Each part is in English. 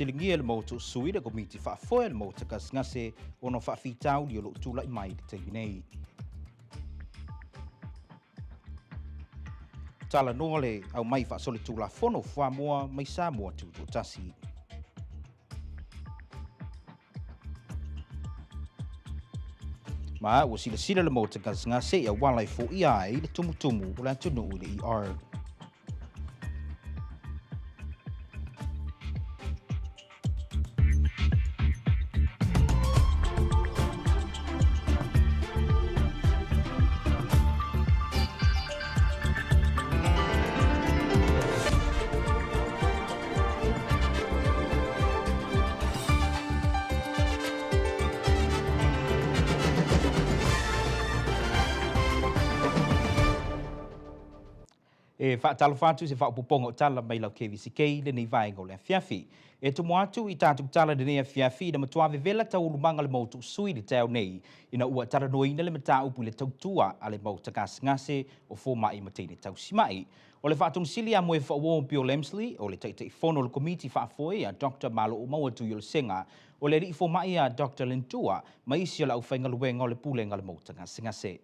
silingia le mo tu sui le komiti whaafoe le mo takas ngase ono whaafitau li o lo tūlai mai le teimi nei. Tala noa le au mai whaasole tūla whono whaamua mai Samoa tūtu tasi. Ma ua sila le mo takas ngase ia walai fo ia ai le tumutumu o le atunu le ER. E whaatalo whātu se whaapoponga o tala mai lau KVZK le nei vaenga o le fiafi. E tumu atu i tātuk tala le nei fiafi na matuave vela tau ulumanga le mautu sui le tau nei ina ua tara noina le mata upu le tautua a le mauta ngase o fōma i matene tau simai. O le whaatung sili a moe whaawong Pio Lemsley o le taitei whono le komiti whaafoe a Dr. Malo o maua tu le senga o le ri fōma i a Dr. Lentua ma isi o la uwhainga luenga o le pulenga le mauta ngase.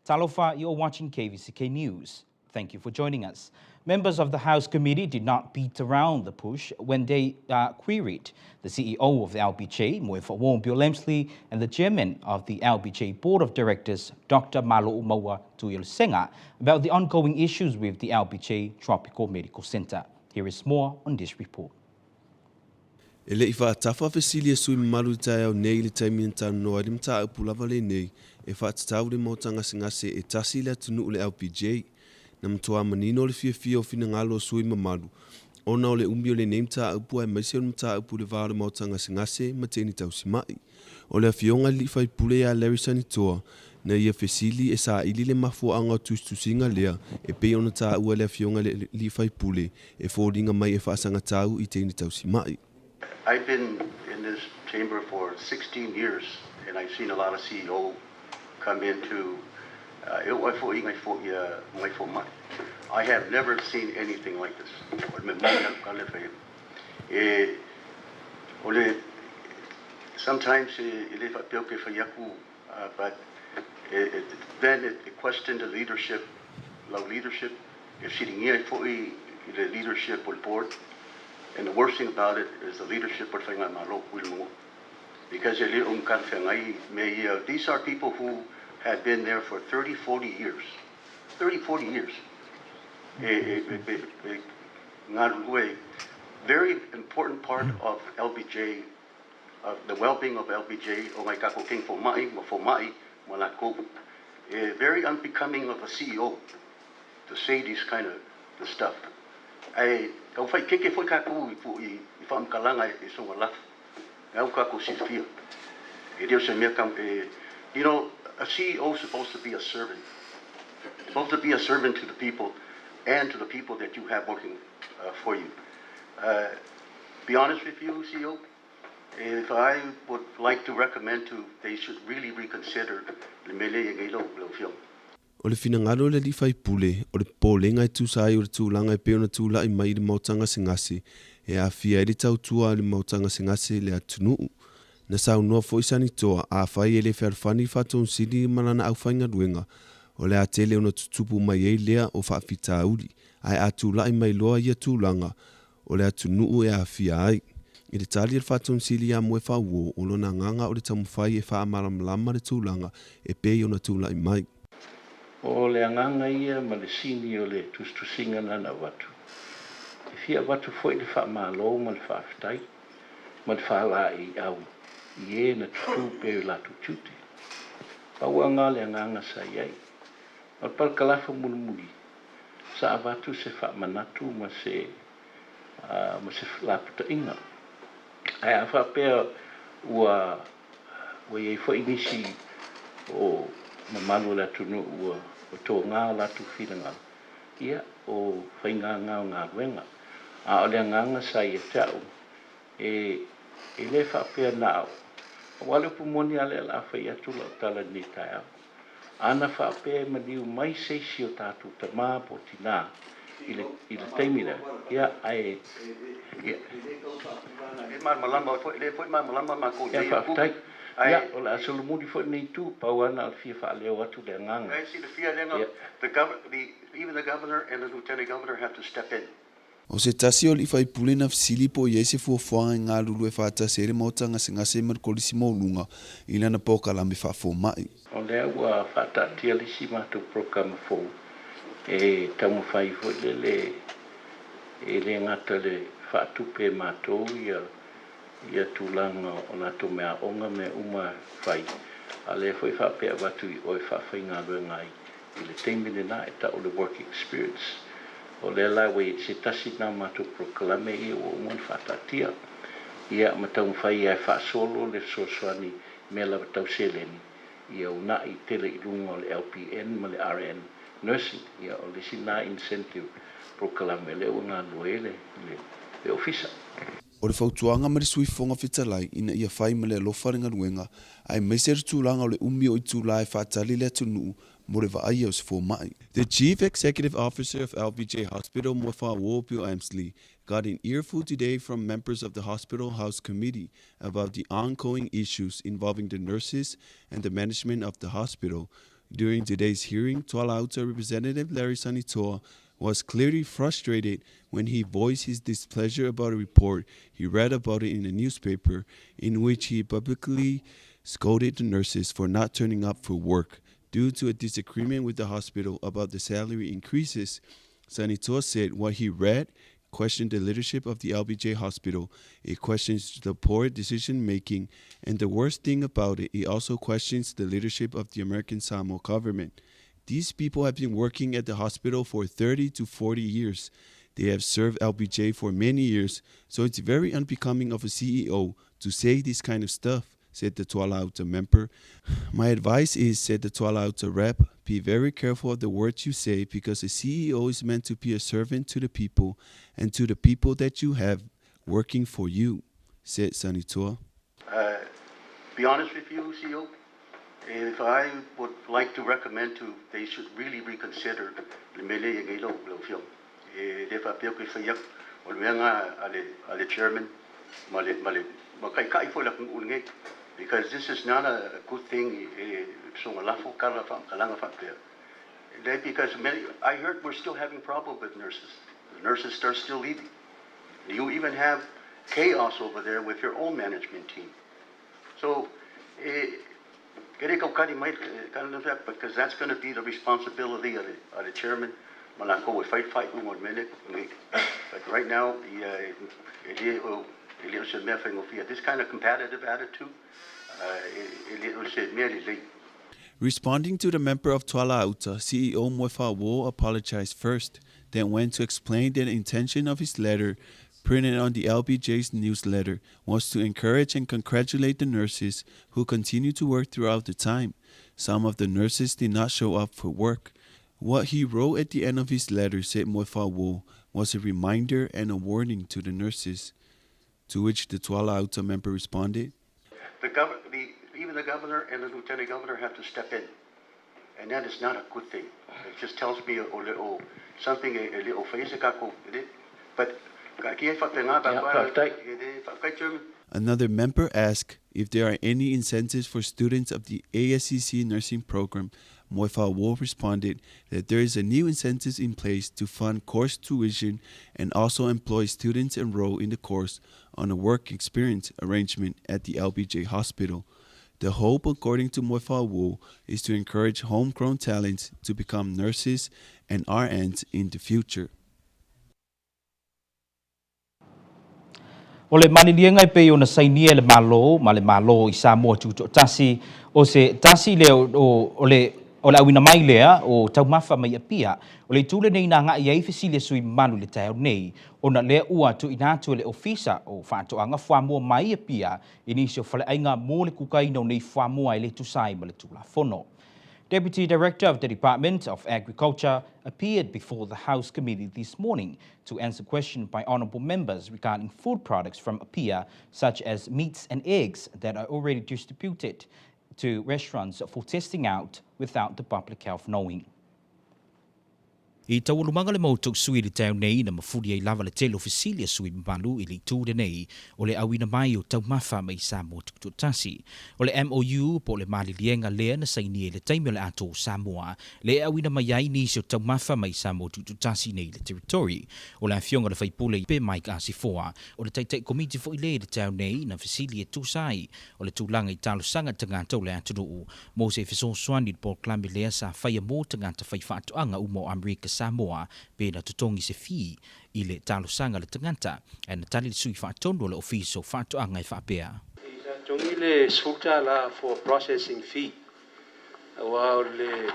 Talofa, you're watching KVZK News. Thank you for joining us. Members of the House Committee did not beat around the push when they queried the CEO of the LBJ, Moefa Pio Lemsley, and the chairman of the LBJ Board of Directors, Dr. Malo Umawa Tuyelsenga, about the ongoing issues with the LBJ Tropical Medical Center. Here is more on this report. Ele ifa tafa fesilia sui malu tau nei le taimi tanu no adim ta pulava le nei e fa tau le motanga singase e tasila tunu le LBJ na mtoa manino le fia o fina ngalo sui mamalu. Ona o le umbio le neimta upua e maise o mta upu le vare mautanga singase mateni tau simai. O le fionga li fai pule ya Larry Sanitoa na ia fesili e sa ili le mafua anga tustusinga lea e pe ona ta ua le fionga li fai pule e fōringa mai e whaasanga tau i teni tau simai. I've been in this chamber for 16 years and I've seen a lot of CEO come into I have never seen anything like this. Sometimes but then it questioned the leadership, if she didn't the leadership or board. And the worst thing about it is the leadership because these are people who had been there for 30, 40 years. 30, 40 years. Very important part of LBJ, the well-being of LBJ, very unbecoming of a CEO to say this kind of stuff. You know, a CEO is supposed to be a servant. Supposed to be a servant to the people and to the people that you have working for you. Be honest with you, CEO, if I would like to recommend they should really reconsider the O le fina ngaro le li fai pule, o le pōlenga i tūsai o le tūlanga i peona tūla i mai le mautanga singase, e a fia i le tautua le mautanga singase le atunuu. Na sau noa fo isani toa a fai ele ferfani faton sili manana au fainga duenga o le atele ona tutupu mai ei lea o whaafita uli ai atu lai mai loa ia tūlanga o le atunuu e a fia ai. I le tali le faton sili a mwe whauo o lona nganga o le tamufai e wha amaramlama le tūlanga e pei ona tūlai mai. O le anganga ia ma le sini o le tustusinga nana watu. E fia watu foi le wha malo ma le whaafitai ma le wha i au. Ie na tutu pe la tututi. Pau anga le anganga sa iai. Al pal kalafa mulumuli. Sa avatu se wha manatu ma se la puta inga. Ai a wha pea ua iei fo inisi o mamanu la tunu ua o tō ngā la tu whiranga. Ia o whainga ngā o ngā ruenga. A o le anganga sa ia tau. E le wha pea nao. Wale pumoni ale la whai atu la tala ni tai au. Ana wha pea maliu mai seisi o tātu ta mā po tina i le taimina. Ia, ai, ia. Ia whaftai. Ia, o le asolomuri fo nei tū, pau ana al fia whaaleo atu le nganga. I see even the governor and the lieutenant governor have to step in. O se tasi o li fai pule na fisili po i ese fuafuanga i ngā lulu e whātase ere mauta ngase markolisi maulunga i lana poka la me whafo mai. O lea ua whaatatia lisi mātou programa fōu. E tamu whai fo le ngata le whaatupe mātou ia tūlanga o nātou mea onga me uma whai. A lea fo i whapea watu i oi whawhai ngā rua ngai i le teimine nā e ta o le work experience. O le la we se tasi na mātou proklame i o umon whaatatia. Ia matau mwhai ai whaasolo le sosoani me la watau seleni. Ia o na i tele i runga o le LPN ma le RN nursing. Ia o le si na incentive proklame le o ngā loele le ofisa. O le fautuanga ma le suifonga fitalai ina ia whai ma le alofaringa ruenga ai meisere tūlanga o le umi o i tūla e whaatali le atunu mo le vaai au se fō mai. The Chief Executive Officer of LBJ Hospital, Mofa Wopio Amsley, got an earful today from members of the Hospital House Committee about the ongoing issues involving the nurses and the management of the hospital. During today's hearing, Tuala Auta Representative Larry Sanitoa was clearly frustrated when he voiced his displeasure about a report he read about it in a newspaper in which he publicly scolded the nurses for not turning up for work. Due to a disagreement with the hospital about the salary increases, Sanitoa said what he read questioned the leadership of the LBJ hospital, it questions the poor decision-making, and the worst thing about it, it also questions the leadership of the American Samoa government. These people have been working at the hospital for 30 to 40 years. They have served LBJ for many years, so it's very unbecoming of a CEO to say this kind of stuff, said the Tuala Auta member. My advice is, said the Tuala Auta rep, be very careful of the words you say because a CEO is meant to be a servant to the people and to the people that you have working for you, said Sanitoa. Be honest with you, CEO, if I would like to recommend they should really reconsider the mele e lo film. If I feel que o luenga ale chairman male makai kai fo la unge because this is not a good thing. So malafo kala fam kalanga fam there. Because I heard we're still having problems with nurses. The nurses are still leaving. You even have chaos over there with your own management team. So, because that's going to be the responsibility of the chairman. Malako we fight 1 minute. But right now, this kind of competitive attitude, responding to the member of Tuala Auta, CEO Moefa Wo apologized first, then went to explain that the intention of his letter, printed on the LBJ's newsletter, was to encourage and congratulate the nurses who continue to work throughout the time. Some of the nurses did not show up for work. What he wrote at the end of his letter, said Moefa Wo, was a reminder and a warning to the nurses. To which the Tuala Auta member responded, even the governor and the lieutenant governor have to step in. And that is not a good thing. It just tells me something a little face. But another member asked if there are any incentives for students of the ASCC nursing program. Moefa Wo responded that there is a new incentive in place to fund course tuition and also employ students enrolled in the course on a work experience arrangement at the LBJ hospital. The hope, according to Moefa Wo, is to encourage homegrown talents to become nurses and RNs in the future. O le malilienga pe o na sainia le malo i Samoa tuto tasi o se tasi le o le awina mai lea o taumafa mai apia o le tule nei na nga iai fesile sui malu le tau nei o na lea ua tu inatu le ofisa o whaatoanga whamua mai apia inisio whale ainga mo le kukaina nei whamua le tusai ma le tula fono. Deputy Director of the Department of Agriculture appeared before the House Committee this morning to answer questions by honourable members regarding food products from APIA, such as meats and eggs that are already distributed to restaurants for testing out without the public health knowing. I taulumanga le mautuk sui le tau nei na mafuri ai lava le telo fisilia sui mabalu i le tu de nei o le awina mai o tau mafa mai Samoa tukutasi. O le MOU po le mali lienga lea na saini le taimi le ato Samoa le awina mai ai nisi o tau mafa mai Samoa tukutasi nei le territory. O le afionga le faipule i pe Mike Asifoa o le taitai komiti fo i le tau nei na fisilia tu sai o le tūlanga i talo sanga tangata o le atunuu mo se fisoswani po klambi lea sa faya mo tangata fai whaatuanga umo Amerika Samoa pe na tutongi se fi i le talosanga le tangata e na tali le sui whaatono le ofiso whaatoanga e whaapea. Tongi le suta la for processing fee. Wa le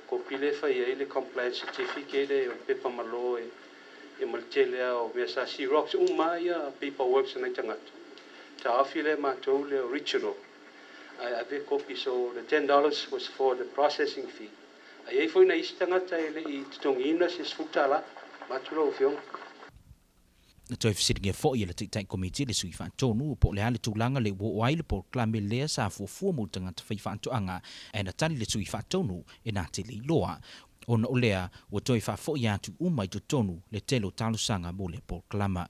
kopile fa ye le compliance certificate e pepa malo e maltele o vesa si rocks umaya paperwork na tangata. Ta afile ma to le original. I have a copy, so the $10 was for the processing fee. Ai foi na istangata ele I tongina se sfutala maturo fiong. Na toi fisiringia fo i le taitai komiti le sui whaatonu po le hale tūlanga le wo le po klame lea sa fuafua mo tangata whai whaatoanga e na tali le sui whaatonu e nā te le loa. Ona o lea wa toi whaafo I atu umai tonu le telo talusanga mo le po klama.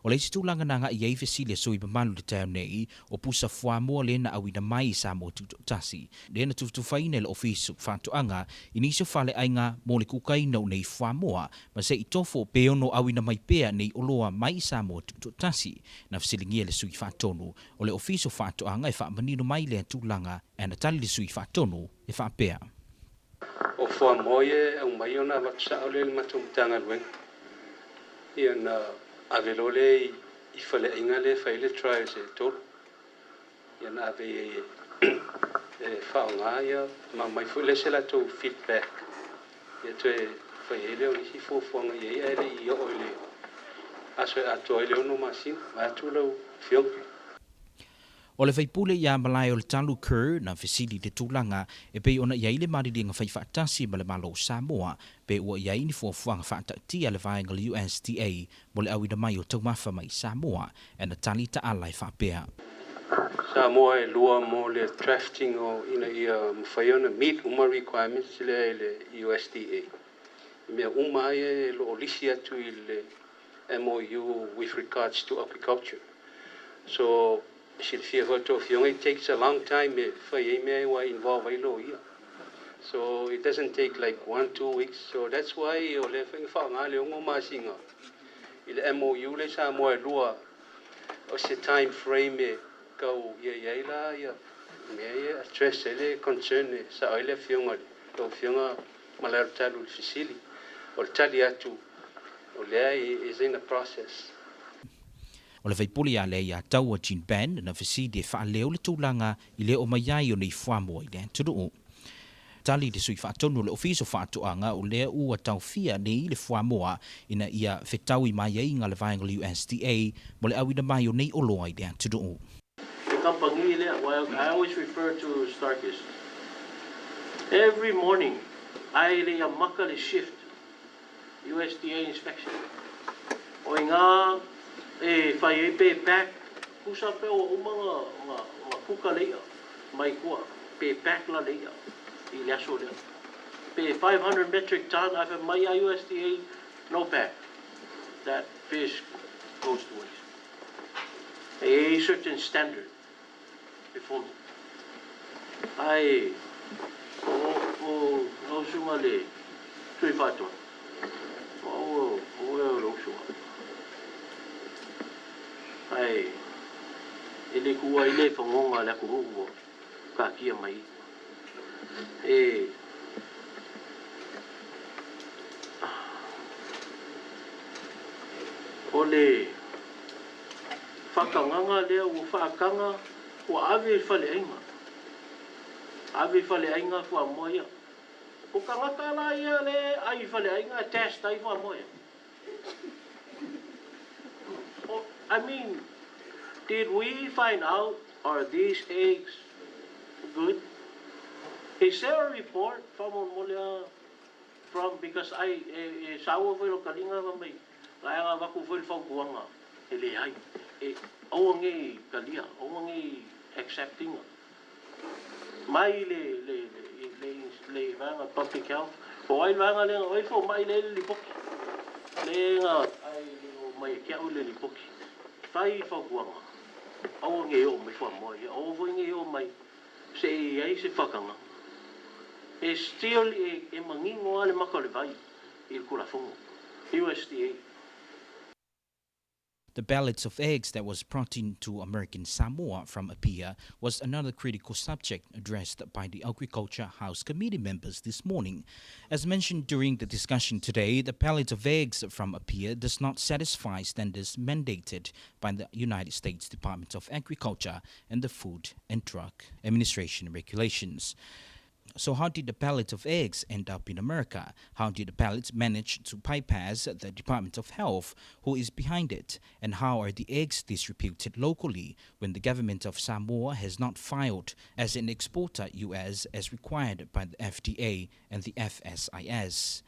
O le tūlanga nanga I ei fesilia sui mamalu le tau nei o pusa fua mua le na awina mai sa mo tutasi. Le na tutufaina le ofisu whaatoanga inisio fale ainga mo le kukaina o nei fua mua ma se I tofo peono awina mai pea nei oloa mai sa mo tutasi na fesilingia le sui whaatonu o le ofisu whaatoanga e whaamanino mai le tūlanga e na tali le sui whaatonu e whaapea. O fua moye au mai ona waksa ole le matumtanga lweng. Iana avelole I fale ingale faile trials e tol. Iana ave whaongaya ma mai fule se la to feedback. Ia toe faile o nisi fuafuanga ia ele I o ele. Aso ato ele ono masin, ma atu lau fiong. O le faipule ia malai o le talu kur na fesili le tūlanga e pei ona iai le mariringa fai whaatasi ma le malo Samoa pe ua iai ni fuafuanga whaatatia le vaenga le USDA mo le awina mai o taumafa mai Samoa e na tali ta alai whaapea. Samoa e lua mo le drafting o ina ia mwhaiona meet uma requirements le USDA. Mea uma e lo olisi atu I le MOU with regards to agriculture. So it takes a long time for you involved. So it doesn't take like 1-2 weeks. So that's why you left for the MOU le sa mo lua o se time frame go ya me stress ele concern sa ele fiona o fiona malerta lu fisili o taliatu o le is in the process. O le faipuli a le ia tau a Jean Ben na fesidi e whaaleo le tūlanga I le o maiai o nei whamoa I le turu. Tali le sui whaatonu le ofiso whaatoanga o lea ua tau fia nei le whamoa ina ia whetau I mai inga le vaenga le USDA mo le awina mai o nei oloa I le turu. I always refer to Starkist. Every morning, I lay a makale shift USDA inspection. O inga fai e pe pack kusa pe o mga kuka leia mai kua pe pack la leia I le aso lea pe 500 metric ton I have my USDA no pack that fish goes to waste a certain standard before I o sunga le tui fato o lo sunga ai ele kua ile fongonga la kurugo ka kia mai ole fakanganga le o fakanga o ave fale ainga fu moya o kanga la ia le ai fale ainga test ai fu moya. I mean, did we find out, are these eggs good? Is there a report from because I sawo fo kalinga mai la nga ku fo fo kuanga ele ai o ngi kalia o ngi accepting mai le public health Po ai vanga le oi fo mai le lipoki. Le nga ai o mai kia o le lipoki. Fai fa guanga. Au nge o mai fa mo ia. O vo nge o mai. Se ai se fakanga. E still e mangingo ale makale vai. Il kula fongo. USDA. The ballots of eggs that was brought into American Samoa from Apia was another critical subject addressed by the Agriculture House Committee members this morning. As mentioned during the discussion today, the ballot of eggs from Apia does not satisfy standards mandated by the United States Department of Agriculture and the Food and Drug Administration regulations. So how did the pallet of eggs end up in America? How did the pallets manage to bypass the Department of Health, who is behind it? And how are the eggs distributed locally when the government of Samoa has not filed as an exporter U.S. as required by the FDA and the FSIS?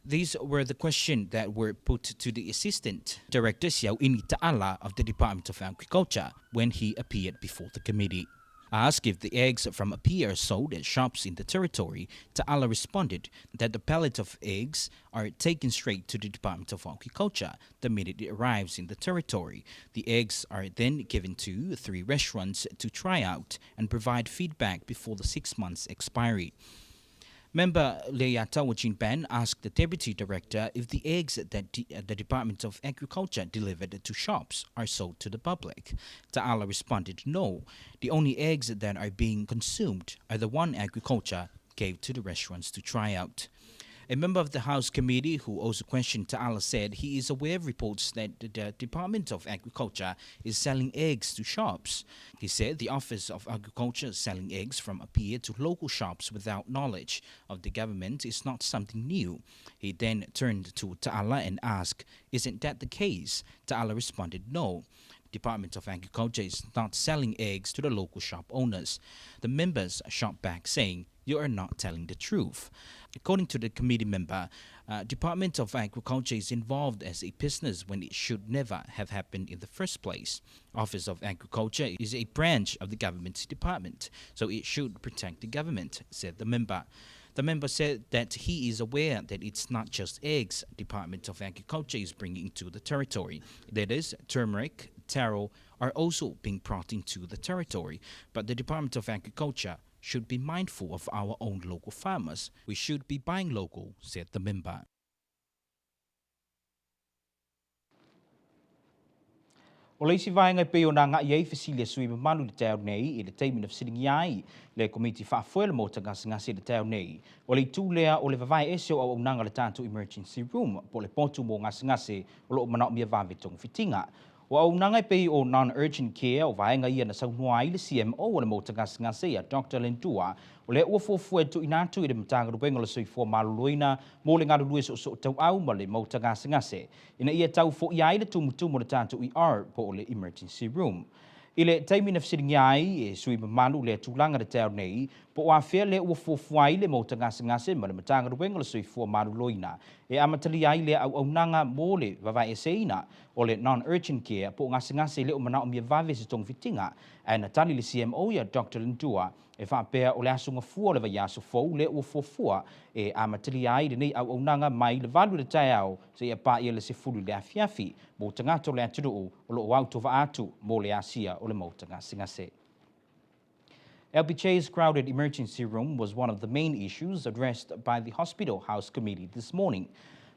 These were the questions that were put to the Assistant Director Siao Ini Ta'ala of the Department of Agriculture when he appeared before the committee. Asked if the eggs from Apia are sold at shops in the territory, Ta'ala responded that the pallet of eggs are taken straight to the Department of Agriculture the minute it arrives in the territory. The eggs are then given to 3 restaurants to try out and provide feedback before the 6 months expiry. Member Leata Wajin Ban asked the Deputy Director if the eggs that the Department of Agriculture delivered to shops are sold to the public. Ta'ala responded no. The only eggs that are being consumed are the one Agriculture gave to the restaurants to try out. A member of the House Committee who also questioned Ta'ala said he is aware of reports that the Department of Agriculture is selling eggs to shops. He said the Office of Agriculture selling eggs from Apia to local shops without knowledge of the government is not something new. He then turned to Ta'ala and asked, "Isn't that the case?" Ta'ala responded, "No. Department of Agriculture is not selling eggs to the local shop owners." The members shot back saying, "You are not telling the truth." According to the committee member, Department of Agriculture is involved as a business when it should never have happened in the first place. Office of Agriculture is a branch of the government's department, so it should protect the government, said the member. The member said that he is aware that it's not just eggs Department of Agriculture is bringing into the territory. That is, turmeric, taro are also being brought into the territory, but the Department of Agriculture should be mindful of our own local farmers. We should be buying local, said the member. O leisi vai ngai pe ona nga iei fesilia sui manu le tau nei I le teimi na fesilingi ai le komiti whaafuela mo ngasi le tau nei. O le tūlea o le vavai ese o au nanga le tātou emergency room po le potu mo ngasi o lo manao mia vāvetong fitinga. O au nangai pe o non-urgent care o vaenga ia na saunua ai le CMO o le mo ngasi a Dr. Lentua o le ua fofua tu inatu I le matanga rupenga le soifua maluluina mo le ngarulue so tau au ma le mo ngasi. Ina ia tau fo iai le tumutumu le tātou ER po o le emergency room. I le taimi na fsiringi ai sui mamanu le tūlanga le tau nei po o awhia le ua fofuai le mo ngasi ma le matanga rupenga le soifua maluluina e amatali ai le au nanga mo le vavai eseina o le non-urgent care po ngasi le o manao mia vave se tong fitinga ai na tali le CMO ia Dr. Lentua e whaapea o le asunga fua le vai aso fau le ua fofua e amatali ai le nei au nanga mai le valu le tai au se ia pa ia le se fulu le afiafi mo tangato le aturu o lo au tova atu mo le asia o le mo ngasi. LBJ's crowded emergency room was one of the main issues addressed by the Hospital House Committee this morning.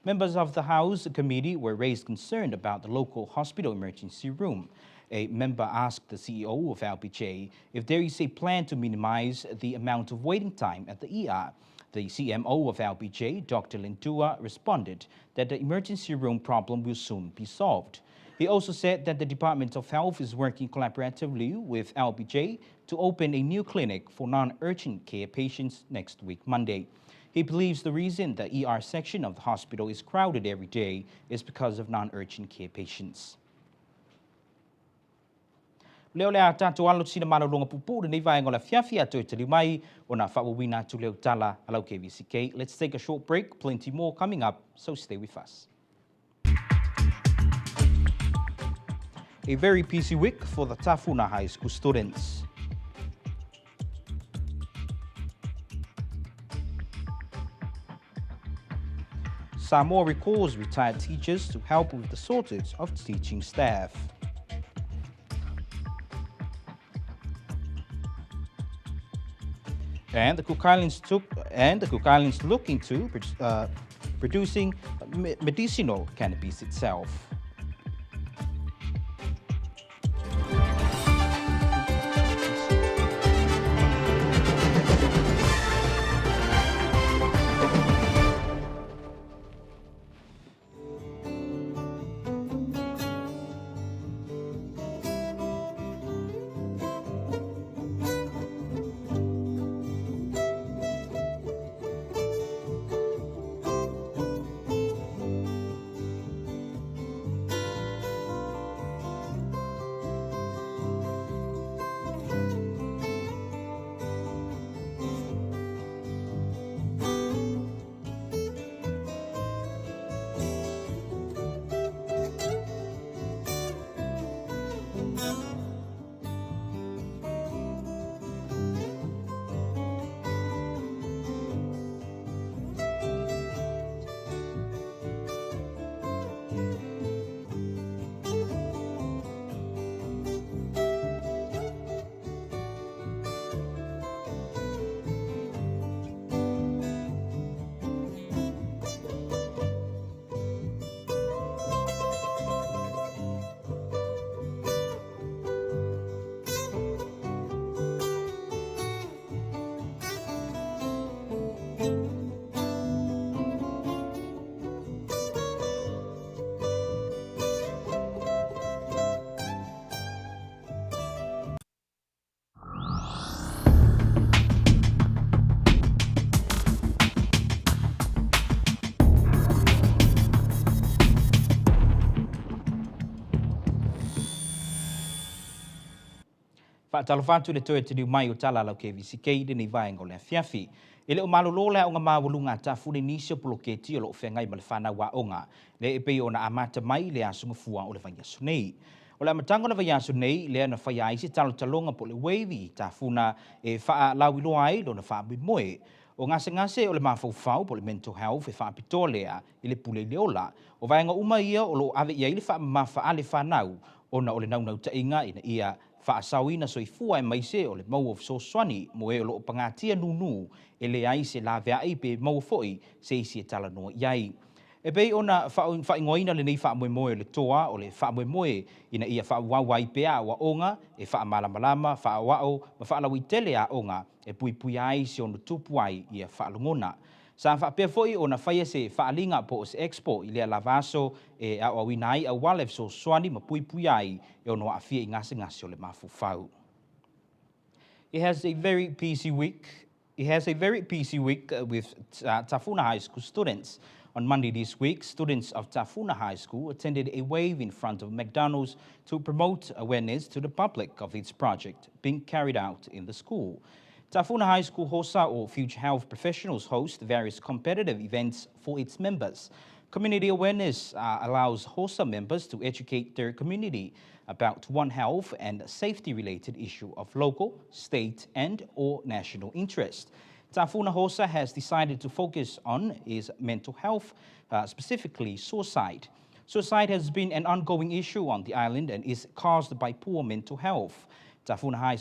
Members of the House Committee were raised concern about the local hospital emergency room. A member asked the CEO of LBJ if there is a plan to minimize the amount of waiting time at the ER. The CMO of LBJ, Dr. Lentua, responded that the emergency room problem will soon be solved. He also said that the Department of Health is working collaboratively with LBJ to open a new clinic for non-urgent care patients next week, Monday. He believes the reason the ER section of the hospital is crowded every day is because of non-urgent care patients. Leo lea tātou alo sina maralonga pupu nei vai ngola fiafia toi tali mai o na whawawina tu leo tala alau KVZK. Let's take a short break, plenty more coming up, so stay with us. A very busy week for the Tafuna High School students. Samoa recalls retired teachers to help with the shortage of teaching staff. And the Cook Islands look into producing medicinal cannabis itself. Whaatalawhatu le toe te niu mai o tala lau KVZK de nei vaenga o le fiafi. Ele o malolo le o ngā mawalunga tafune nisi o poloketi o lo whengai ma le whanau wa onga. Le e pei o na amata mai le asunga fua o le vaiasu nei. O le amatanga na vaiasu nei le ana whai aisi talo talonga po le wavy tafuna e wha lauiloa ai lo na wha moe. O ngase o le mawhauwhau po le mental health e wha pito lea i le pule leola. O vaenga uma ia o lo ave ia i le wha mawha ale whanau o na o le naunau tainga ina ia whaasawina soifua e maise o le mau of soswani mo e o loo pangatia nunu e le ai se la vea ei pe mau foi se isi e tala noa iai. E pei ona whaingoina le nei whaamoemoe le toa o le whaamoemoe ina ia whaawawai pea wa onga e whaamalamalama, whaawao, ma whaalawi tele a onga e pui ai se ono tupu ai ia whaalungona. Sa whaapea foi o na whaia se whaalinga po se expo i lea lavaso e a wawina ai a walef so swani ma pui ai e ono afia i ngase o le mafufau. It has a very busy week. With Tafuna High School students. On Monday this week, students of Tafuna High School attended a wave in front of McDonald's to promote awareness to the public of its project being carried out in the school. Tafuna High School HOSA or Future Health Professionals host various competitive events for its members. Community awareness allows HOSA members to educate their community about one health and safety related issue of local, state and or national interest. Tafuna HOSA has decided to focus on is mental health, specifically suicide. Suicide has been an ongoing issue on the island and is caused by poor mental health. Tafuna High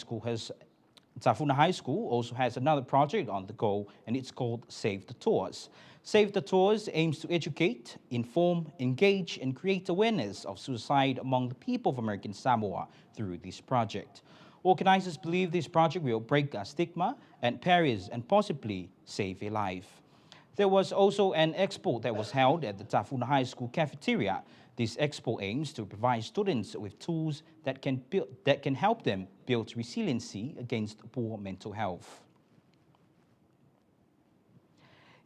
School also has another project on the go, and it's called Save the Tours. Save the Tours aims to educate, inform, engage, and create awareness of suicide among the people of American Samoa through this project. Organizers believe this project will break a stigma and barriers and possibly save a life. There was also an expo that was held at the Tafuna High School cafeteria. This expo aims to provide students with tools that can help them build resiliency against poor mental health.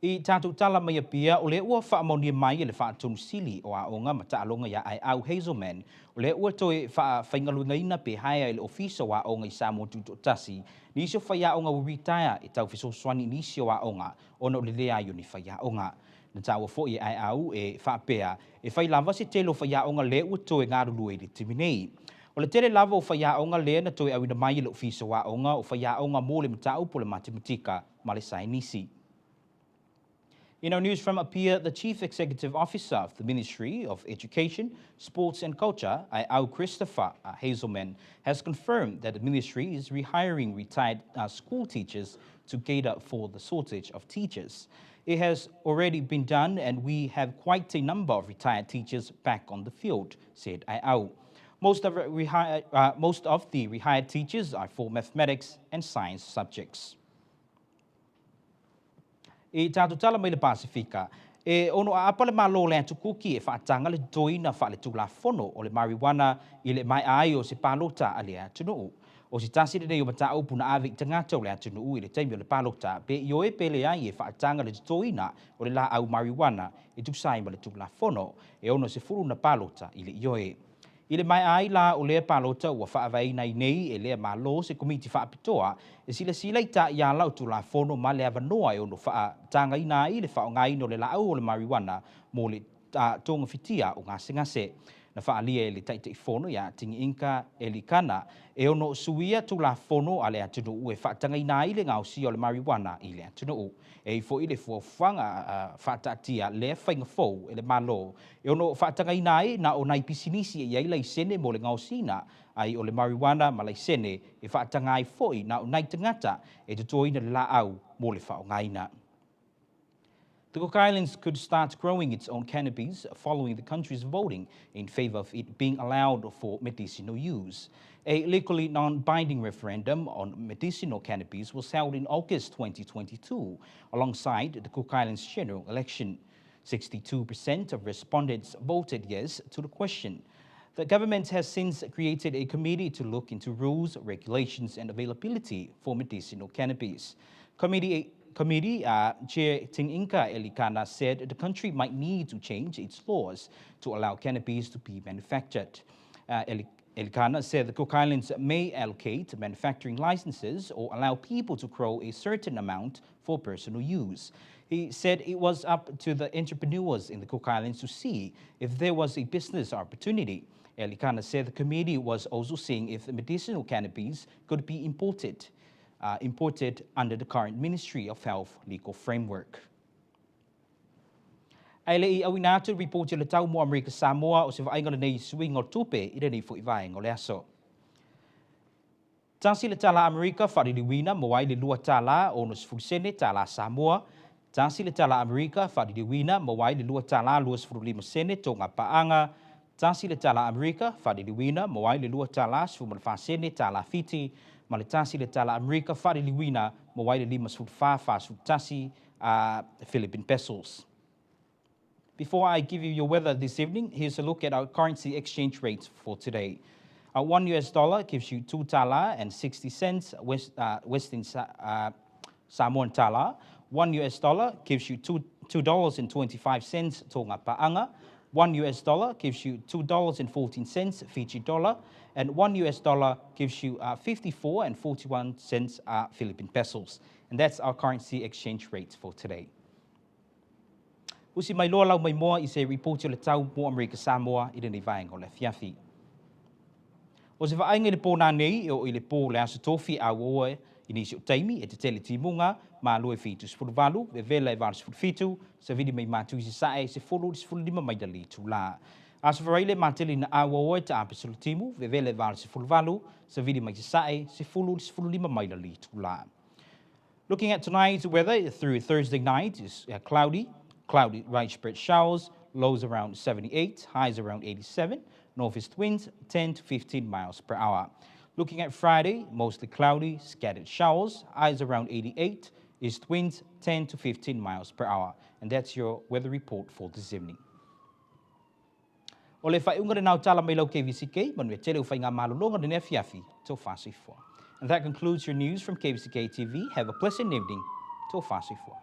I tātou tala mai apia o le ua whaamonia mai e le whaatonu sili o a onga ma taalonga ia ai au Hazelman. O le ua toe whaingalungaina pe haia e le ofisa o a onga i Samoa tuto tasi. Nisi o whaia onga u retire e tau whiso swani nisi o a onga ona o le lea i ni whaia onga. Na tāua fo i ai au e whaapea e whai lava se telo whaia onga le ua toe ngarulu e le timinei. O le tele lava o whaia onga le na toe awina mai e le ofisa o a onga o whaia onga mo le matau po le matematika ma le sainisi. In our news from up here, the Chief Executive Officer of the Ministry of Education, Sports and Culture, Au Christopher Hazelman, has confirmed that the ministry is rehiring retired school teachers to cater for the shortage of teachers. It has already been done and we have quite a number of retired teachers back on the field, said Au. Most of the rehired teachers are for mathematics and science subjects. E tātou tala mai le Pasifika, e ono a apa le malo le atukuki e whaatanga le toina wha le tula fono o le marijuana i le mai ai o se palota a le atunuu. O se tasi le nei o mata upu na ave i tangata o le atunuu i le taimi o le palota, pe i oe pele ai e whaatanga le toina o le la au marijuana e tuksai ma le tula fono, e ono se furu na palota i le ioe. I le mai ai la o lea palota ua whaavai nei nei e lea malo se komiti whaapitoa e sila i ta ia lau tu la fono ma lea vanoa e ono wha tanga ina i le wha o ngai no le lau o le marijuana mo le tonga fitia o ngase. Na wha alia e le taita i fono ia tingi inka e li kana e ono suia tu la fono a lea tunu ue wha tanga ina i le ngau si o le marijuana i lea tunu e fo i le fuawhanga whaatatia lea whainga fau e le malo. E ono whaatanga inai na o nai pisinisi e iaila i sene mo le ngau sina ai o le marijuana ma lai sene e whaatanga ai foi na o nai tangata e tutoina le la au mo le whaongaina. The Cook Islands could start growing its own cannabis following the country's voting in favor of it being allowed for medicinal use. A legally non-binding referendum on medicinal cannabis was held in August 2022, alongside the Cook Islands general election. 62% of respondents voted yes to the question. The government has since created a committee to look into rules, regulations, and availability for medicinal cannabis. Committee Chair Ting Inka Elikana said the country might need to change its laws to allow cannabis to be manufactured. Elikana said the Cook Islands may allocate manufacturing licenses or allow people to grow a certain amount for personal use. He said it was up to the entrepreneurs in the Cook Islands to see if there was a business opportunity. Elikana said the committee was also seeing if medicinal cannabis could be imported under the current Ministry of Health legal framework. Ai le I awina atu report le tau mo Amerika Samoa o se vainga nei swing o tupe I le nei fo I vainga o le aso. Tasi le tala Amerika whaririwina mo wai le lua tala o nos fulisene tala Samoa. Tasi le tala Amerika whaririwina mo wai le lua tala luas furulima sene tonga paanga. Tasi le tala Amerika whaririwina mo wai le lua tala sfumalfasene tala Fiti. Ma le tasi le tala Amerika whaririwina mo wai le lima sfutfafa tasi Philippine pesos. Before I give you your weather this evening, here's a look at our currency exchange rates for today. $1 US gives you 2 tala and 60 cents Western Samoan tala. $1 US gives you $2.25 Tonga Paanga. $1 US gives you $2.14 Fiji dollar, and $1 US gives you 54 and 41 cents Philippine pesos. And that's our currency exchange rates for today. Usi mai loa lau mai moa I se report le tau mo Amerika Samoa I le nei vaenga o le fiafi. O se vaenga I le pō nā nei o I le pō le aso tofi a oe I nisi o taimi e te tele timunga ma lue fitu sefuluvalu ve vela e valu sefulufitu sa vidi mai matu I se sae se fulu sefululima mai dali tu la. Aso varaile mateli na a oe ta apesulu timu ve vela e valu sefuluvalu sa vidi mai se sae se fulu sefululima mai dali tu la. Looking at tonight's weather through Thursday night is cloudy, widespread showers, lows around 78, highs around 87, northeast winds 10 to 15 miles per hour. Looking at Friday, mostly cloudy, scattered showers, highs around 88, east winds 10 to 15 miles per hour. And that's your weather report for this evening. O le whaiunga re nau tala mai lau KVZK, manu e tele u whainga malulonga de nefiafi, tō whāsui fua. And that concludes your news from KVZKTV. Have a pleasant evening. Tō whāsui fua.